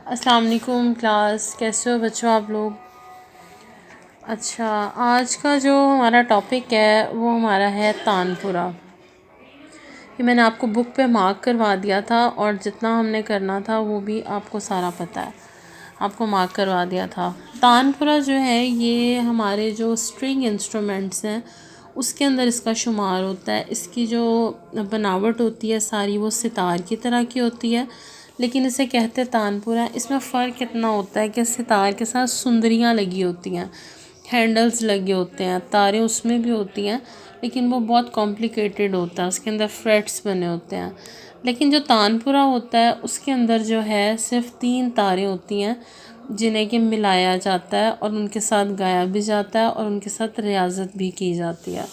السلام علیکم کلاس، کیسے ہو بچوں آپ لوگ؟ اچھا، آج کا جو ہمارا ٹاپک ہے وہ ہمارا ہے تانپورہ۔ یہ میں نے آپ کو بک پہ مارک کروا دیا تھا اور جتنا ہم نے کرنا تھا وہ بھی آپ کو سارا پتہ ہے، آپ کو مارک کروا دیا تھا۔ تانپورہ جو ہے یہ ہمارے جو اسٹرنگ انسٹرومنٹس ہیں اس کے اندر اس کا شمار ہوتا ہے۔ اس کی جو بناوٹ ہوتی ہے ساری وہ ستار کی طرح کی ہوتی ہے، لیکن اسے کہتے تانپورہ۔ اس میں فرق اتنا ہوتا ہے کہ ستار کے ساتھ سندریاں لگی ہوتی ہیں، ہینڈلز لگے ہوتے ہیں، تاریں اس میں بھی ہوتی ہیں، لیکن وہ بہت کمپلیکیٹڈ ہوتا ہے، اس کے اندر فریٹس بنے ہوتے ہیں۔ لیکن جو تانپورہ ہوتا ہے اس کے اندر جو ہے صرف 3 تاریں ہوتی ہیں جنہیں کہ ملایا جاتا ہے اور ان کے ساتھ گایا بھی جاتا ہے اور ان کے ساتھ ریاضت بھی کی جاتی ہے۔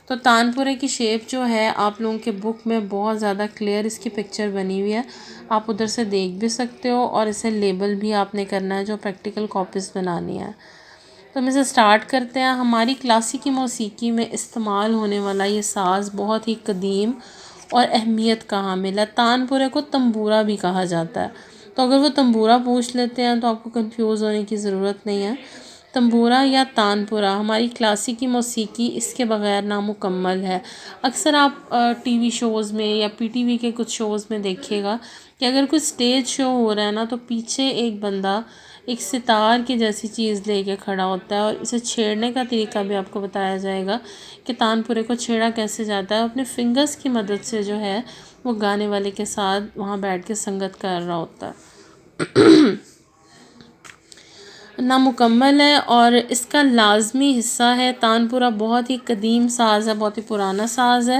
تو تانپورہ کی شیپ جو ہے آپ لوگوں کے بک میں بہت زیادہ کلیئر اس کی پکچر بنی ہوئی ہے، آپ ادھر سے دیکھ بھی سکتے ہو، اور اسے لیبل بھی آپ نے کرنا ہے جو پریکٹیکل کاپیز بنانی ہے۔ تو ہم اسے سٹارٹ کرتے ہیں۔ ہماری کلاسیکی موسیقی میں استعمال ہونے والا یہ ساز بہت ہی قدیم اور اہمیت کا حامل ہے۔ تانپورہ کو تنبورہ بھی کہا جاتا ہے، تو اگر وہ تنبورہ پوچھ لیتے ہیں تو آپ کو کنفیوز ہونے کی ضرورت نہیں ہے۔ تنبورہ یا تانپورہ ہماری کلاسیکی موسیقی اس کے بغیر نامکمل ہے۔ اکثر آپ ٹی وی شوز میں یا پی ٹی وی کے کچھ شوز میں دیکھیے گا کہ اگر کوئی اسٹیج شو ہو رہا ہے نا تو پیچھے ایک بندہ ایک ستار کی جیسی چیز لے کے کھڑا ہوتا ہے، اور اسے چھیڑنے کا طریقہ بھی آپ کو بتایا جائے گا کہ تانپورے کو چھیڑا کیسے جاتا ہے۔ اپنے فنگرز کی مدد سے جو ہے وہ گانے والے کے ساتھ وہاں بیٹھ کے سنگت کر رہا ہوتا ہے۔ نامکمل ہے اور اس کا لازمی حصہ ہے۔ تانپورہ بہت ہی قدیم ساز ہے، بہت ہی پرانا ساز ہے۔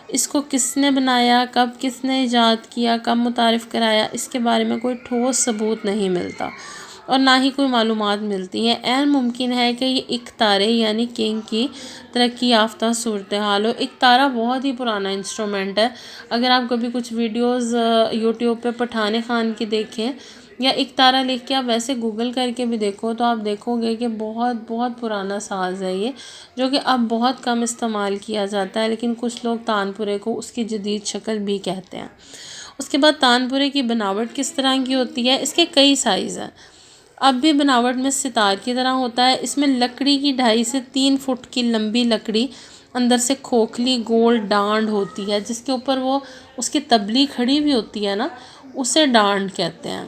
اس کو کس نے بنایا، کب کس نے ایجاد کیا، کب متعارف کرایا، اس کے بارے میں کوئی ٹھوس ثبوت نہیں ملتا اور نہ ہی کوئی معلومات ملتی ہیں۔ عین ممکن ہے کہ یہ اکتارے یعنی کنگ کی ترقی یافتہ صورتحال ہو۔ اکتارہ بہت ہی پرانا انسٹرومنٹ ہے۔ اگر آپ کبھی کچھ ویڈیوز یوٹیوب پہ پٹھان خان کی دیکھیں یا اکتارہ لکھ کے آپ ویسے گوگل کر کے بھی دیکھو تو آپ دیکھو گے کہ بہت بہت پرانا ساز ہے یہ، جو کہ اب بہت کم استعمال کیا جاتا ہے، لیکن کچھ لوگ تانپورے کو اس کی جدید شکل بھی کہتے ہیں۔ اس کے بعد تانپورے کی بناوٹ کس طرح کی ہوتی ہے؟ اس کے کئی سائز ہیں۔ اب بھی بناوٹ میں ستار کی طرح ہوتا ہے۔ اس میں لکڑی کی 2.5 سے 3 فٹ کی لمبی لکڑی، اندر سے کھوکھلی گول ڈانڈ ہوتی ہے جس کے اوپر وہ اس کی تبلی کھڑی بھی ہوتی ہے نا، اسے ڈانڈ کہتے ہیں،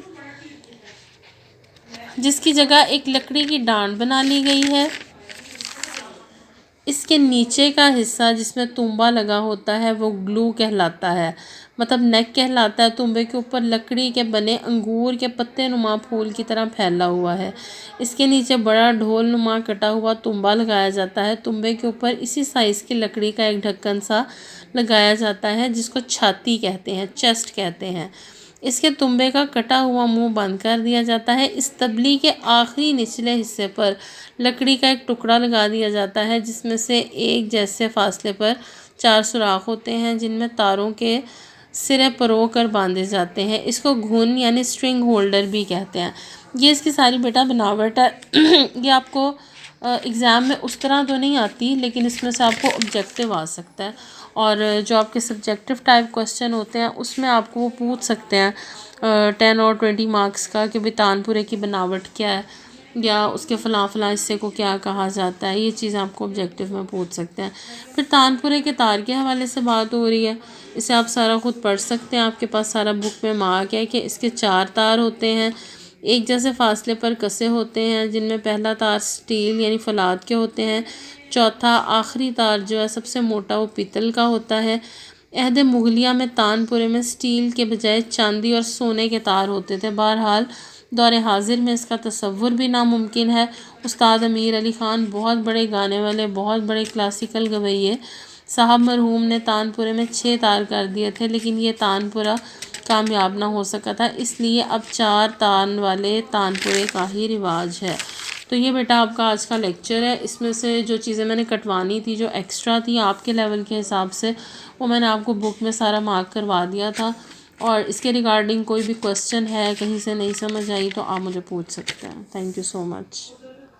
جس کی جگہ ایک لکڑی کی ڈانڈ بنا لی گئی ہے۔ اس کے نیچے کا حصہ جس میں تنبا لگا ہوتا ہے وہ گلو کہلاتا ہے، مطلب نیک کہلاتا ہے۔ تنبے کے اوپر لکڑی کے بنے انگور کے پتے نما پھول کی طرح پھیلا ہوا ہے۔ اس کے نیچے بڑا ڈھول نما کٹا ہوا تنبا لگایا جاتا ہے۔ تنبے کے اوپر اسی سائز کی لکڑی کا ایک ڈھکن سا لگایا جاتا ہے جس کو چھاتی کہتے ہیں، چیسٹ کہتے ہیں۔ اس کے تنبے کا کٹا ہوا منہ بند کر دیا جاتا ہے۔ اس تبلی کے آخری نچلے حصے پر لکڑی کا ایک ٹکڑا لگا دیا جاتا ہے جس میں سے ایک جیسے فاصلے پر 4 سوراخ ہوتے ہیں جن میں تاروں کے سرے پرو کر باندھے جاتے ہیں۔ اس کو گھن یعنی اسٹرنگ ہولڈر بھی کہتے ہیں۔ یہ اس کی ساری بیٹا بناوٹ ہے۔ یہ آپ کو ایگزام میں اس طرح تو نہیں آتی، لیکن اس میں سے آپ کو آبجیکٹیو آ سکتا ہے، اور جو آپ کے سبجیکٹیو ٹائپ کوسچن ہوتے ہیں اس میں آپ کو وہ پوچھ سکتے ہیں 10 اور 20 مارکس کا کہ بھی تانپورے کی بناوٹ کیا ہے، یا اس کے فلاں فلاں حصے کو کیا کہا جاتا ہے۔ یہ چیزیں آپ کو آبجیکٹیو میں پوچھ سکتے ہیں۔ پھر تانپورے کے تار کے حوالے سے بات ہو رہی ہے، اسے آپ سارا خود پڑھ سکتے ہیں، آپ کے پاس سارا بک میں مارک ہے کہ اس کے 4 تار ہوتے ہیں، ایک جیسے فاصلے پر کسے ہوتے ہیں جن میں پہلا تار سٹیل یعنی فولاد کے ہوتے ہیں، چوتھا آخری تار جو ہے سب سے موٹا وہ پیتل کا ہوتا ہے۔ عہد مغلیہ میں تانپورے میں سٹیل کے بجائے چاندی اور سونے کے تار ہوتے تھے۔ بہرحال دور حاضر میں اس کا تصور بھی ناممکن ہے۔ استاد امیر علی خان بہت بڑے گانے والے، بہت بڑے کلاسیکل گویے صاحب مرحوم نے تانپورے میں 6 تار کر دیے تھے، لیکن یہ تانپورہ کامیاب نہ ہو سکا تھا، اس لیے اب 4 تار والے تانپورے کا ہی رواج ہے۔ تو یہ بیٹا آپ کا آج کا لیکچر ہے۔ اس میں سے جو چیزیں میں نے کٹوانی تھی، جو ایکسٹرا تھی آپ کے لیول کے حساب سے، وہ میں نے آپ کو بک میں سارا مارک کروا دیا تھا، اور اس کے ریگارڈنگ کوئی بھی کوسچن ہے، کہیں سے نہیں سمجھ آئی تو آپ مجھے پوچھ سکتے ہیں۔ Thank you so much.